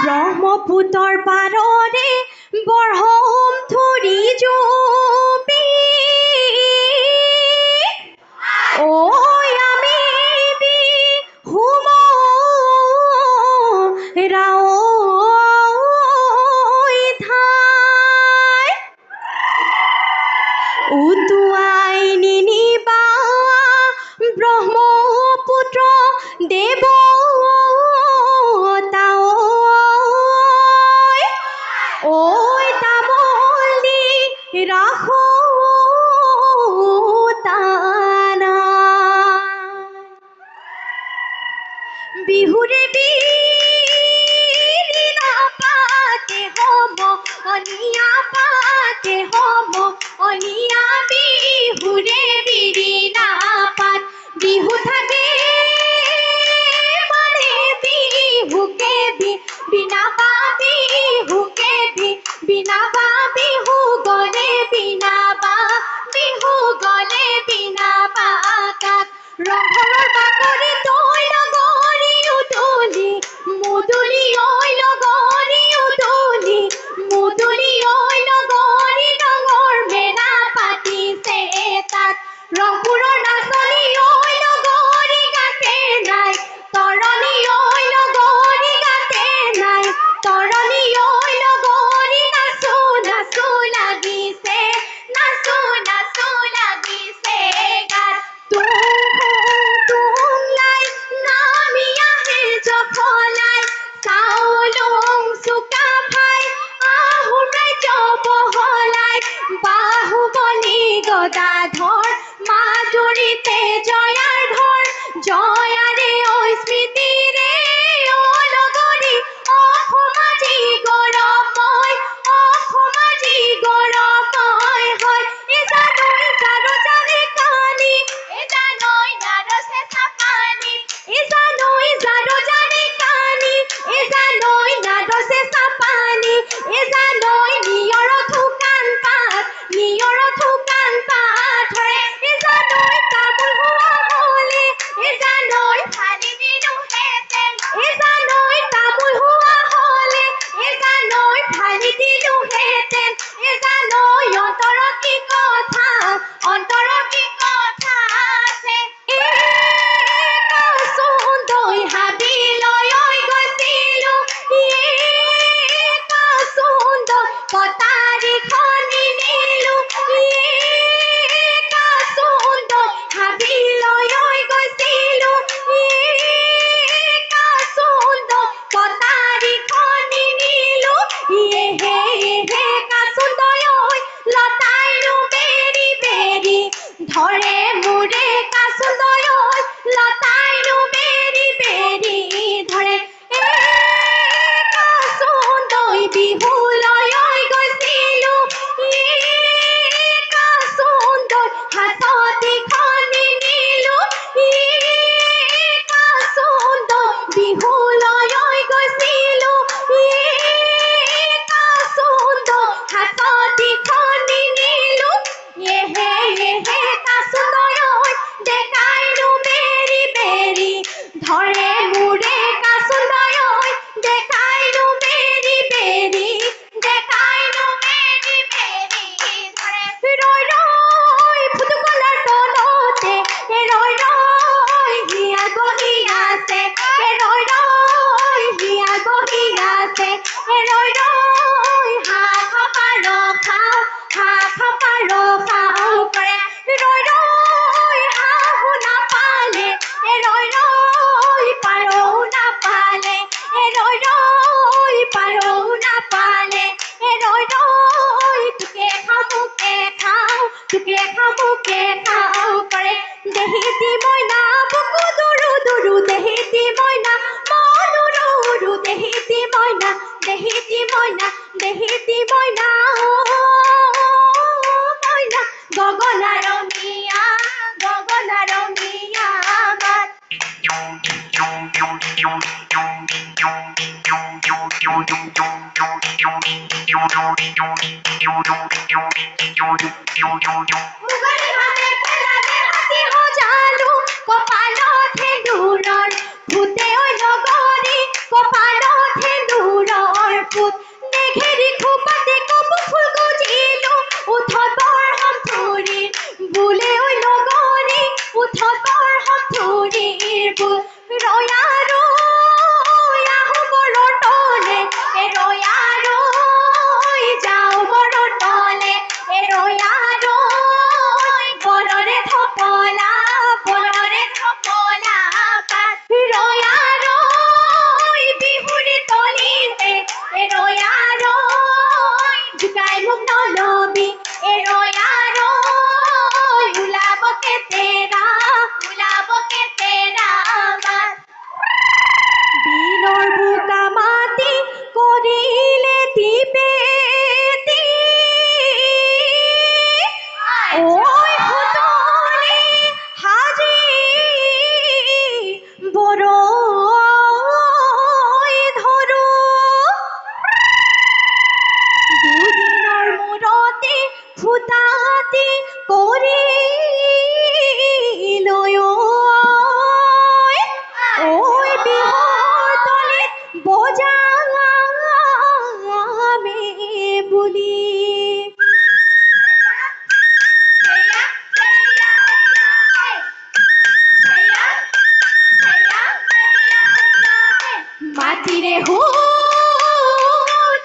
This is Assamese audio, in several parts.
ব্ৰহ্মপুত্ৰৰ পাৰৰে বৰহম ধৰি জুপি ঐ আমি বিহুম ৰাৱৈ ঠাই উটুৱাই নিনিবা ব্ৰহ্মপুত্ৰ দেৱ ঐ তামলি ৰাখো তানা বিহুৰে বিৰিণা পাতে হম অনিয়া পাতে হম অনিয়া বিহুৰে বিৰিণা পাত বিহু থাকে মানে বিহুকে বিনাবা বিহুকে বিনাবা বিহু গলে বিনাবা বিহু গলে বিনাবা কাক ৰংঘৰৰ বাকৰি তৈ লগৰী উদুলি মুদুলি ঐ লগৰী উদুলি মুদুলি ঐ লগৰী ডাঙৰ মেলা পাতিছে তাত ৰংপুৰৰ নাচনী ঐ লগৰী গাতে নাই তৰণী ঐ লগৰী গাতে নাই তৰণী ঐ লগৰী নাচো নাচো লাগিছে নাচো নাচো লাগিছে গাত তুং লাই নামি আহে জখলাই চাউলুং চুকাফাই আহোম ৰাজ্য বহলাই বাহুবলী গদাধৰ মাজুলীতে জয়াধৰ জয়াৰে ঐ স্মৃতিৰে ঐ লগৰী অসমাজি গৌৰৱময় অসমাজি গৌৰৱময় হয় এজানৈ জাৰো জানে কানি এজানৈ নাৰছে চাপানি এজানৈ জাৰো জানে কানি এজানৈ নাৰছে চাপানি এজানৈ নিয়ৰ থুকান পাত ধৰে এজানৈ তামোল হোৱা হলে এজানৈ ফালি দিলোহেঁতেন এজানৈ তামোল হোৱা হলে এজানৈ ফালি দিলোহেঁতেন এজানৈ অন্তৰত কি কথা আছে কাচোন্দৈ হাবিলৈ গৈছিলো কাচোন্দৈ কটাৰীখন নিনিলো কাচোন্দৈ হাবিলৈ গৈছিলো কাচোন্দৈ কটাৰীখন নিনিলো কাচোন্দৈ লতাইনো বেৰি বেৰি ধৰে মোৰে কাচোন্দৈ লতাইনো বেৰি বেৰি ধৰে কাচোন্দৈ বিহুলৈ গৈছিলো কাচোন্দৈ হাততিখন নিনিলো কাচোন্দৈ বিহুলৈ গৈছিলো কাচোন্দৈ হাততিখন নিনিলো কাচোন্দৈ ডেকাইনো বেৰি বেৰি ধৰে মোৰে কাচোন্দৈ ডেকাইনো বেৰি বেৰি ডেকাইনো বেৰি বেৰি ধৰে ৰৈ ৰৈ ফুটুকলাৰ তলতে ৰৈ ৰৈ হিয়া বহি আছে ৰৈ ৰৈ হিয়া বহি আছে ৰৈ ৰৈ হাঁহ পাৰ খাওঁ কৰে ৰৈ ৰৈ হাঁহো নাপালে ৰৈ ৰৈ পাৰও নাপালে ৰৈ ৰৈ পাৰও নাপালে ৰৈ ৰৈ তোকে খাওঁ কৰে দেহিতি মইনা বুকু দুৰু দুৰু দেহিতি মইনা মনুৰু দেহিতি মইনা মইনা গগনা ৰঙিয়া মাত মুগাৰী হাতে খেলাতে হাতী সজালো কপালত সেন্দুৰৰ ভূতে ঐ লগৰী কপালত সেন্দুৰৰ ভূত নেঘেৰি খোপাতে কপৌ ফুল গুজিলো উঠত বৰহম ধুৰিৰ বোলে ঐ লগৰী উঠত বৰহম ধুৰিৰ বোল ৰয়া ৰৈ আহো বৰৰ তলে ৰয়া ৰৈ যাওঁ বৰৰ তলে ৰয়া ৰৈ বৰৰে থপলা পাত ৰয়া ৰৈ বিহুৰি তলিতে ৰয়া ৰৈ জোকাই মোক নলবি ৰয়া ৰৈ ওলাব কেতেৰা মাত বিলৰ বোকা মাটি কৰিলে টিপেটি ঐ ফুটনি সাজি বৰৈ ধৰো দুদিনৰ মূৰতে ফুটাটি কৰিলৈ ঐ বিহুৰ তলিত বজামে বুলি মাটিৰে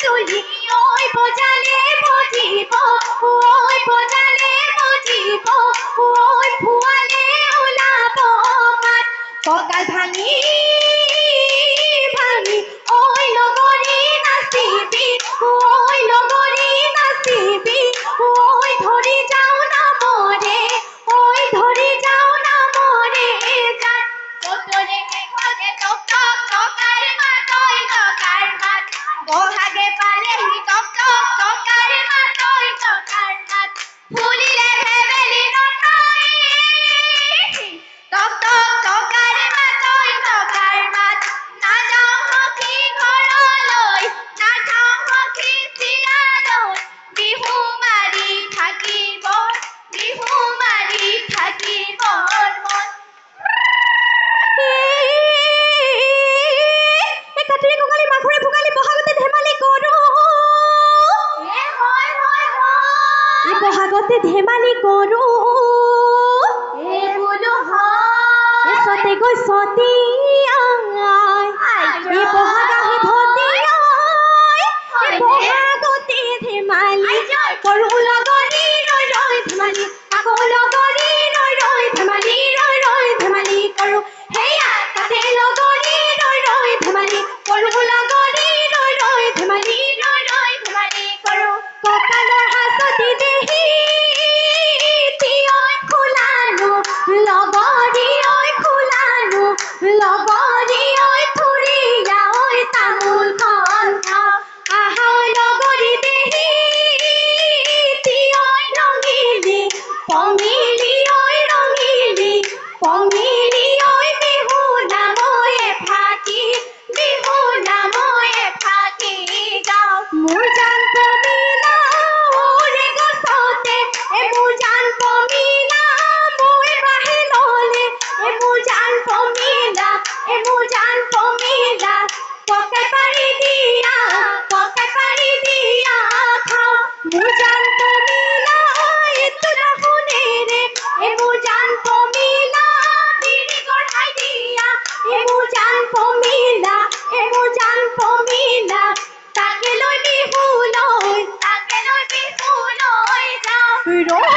তুলি ঐ বজালে বজিব ঐ বজালে বজিব ঐ ফুৱালে ওলাব মাত কঁকাল ভাঙি ঐ লগৰী নাচিবি ঐ লগৰী নাচিবি ঐ ধৰি যাওঁ নামৰে ঐ ধৰি যাওঁ নামৰে যাত কতৰে শেষতে টক টক টকাৰ মাত বহাগে পালেহি টক টক টকাৰ মাত ফুলিলে ভেবেলি নতই টক টক টকাৰ মাত নাযাওঁ সখী ঘৰলৈ নাযাওঁ সখী চিৰালৈ বিহু মাৰি থাকিব মন কাতিৰে কঙালী মাঘৰে ভোগালী বহাগতে ধেমালি কৰো বহাগতে ধেমালি কৰো বোলো সতে গৈ সতি বহাগ আহি ভতি বহাগতে ধেমালি কৰো লগৰী ৰৈ ৰৈ ধেমালি আকৌ লগৰী ৰৈ ৰৈ ধেমালি কৰো হেয়া তাতে লগৰী ৰৈ ৰৈ ধেমালি কৰো লগৰী ৰৈ ৰৈ ধেমালি কৰো কঁকালৰ হাঁচতি দেহি ঐ খোলানো লগৰী ঐ খোলানো লগৰী ঐ থুৰীয়া ঐ তামোলখন খাওঁ আহা লগৰী দেহি ঐ ৰঙিলি পঙিলি ঐ ৰঙিলি পঙিলি ঐ বিহু নাময়ে ফাকি গাওঁ মোৰ জান পমিলা ওৰে গছতে মোৰ জান পমিলা মই বাহি ললে মোৰ জান পমিলা পকাই পাৰি দিয়া খাওঁ মোৰ জান পমিলা এইটো দাহনেৰে মোৰ জান পমিলা বিৰি গঢ়াই দিয়া মোৰ জান পমিলা তাকে লৈ বিহু লৈ যাওঁ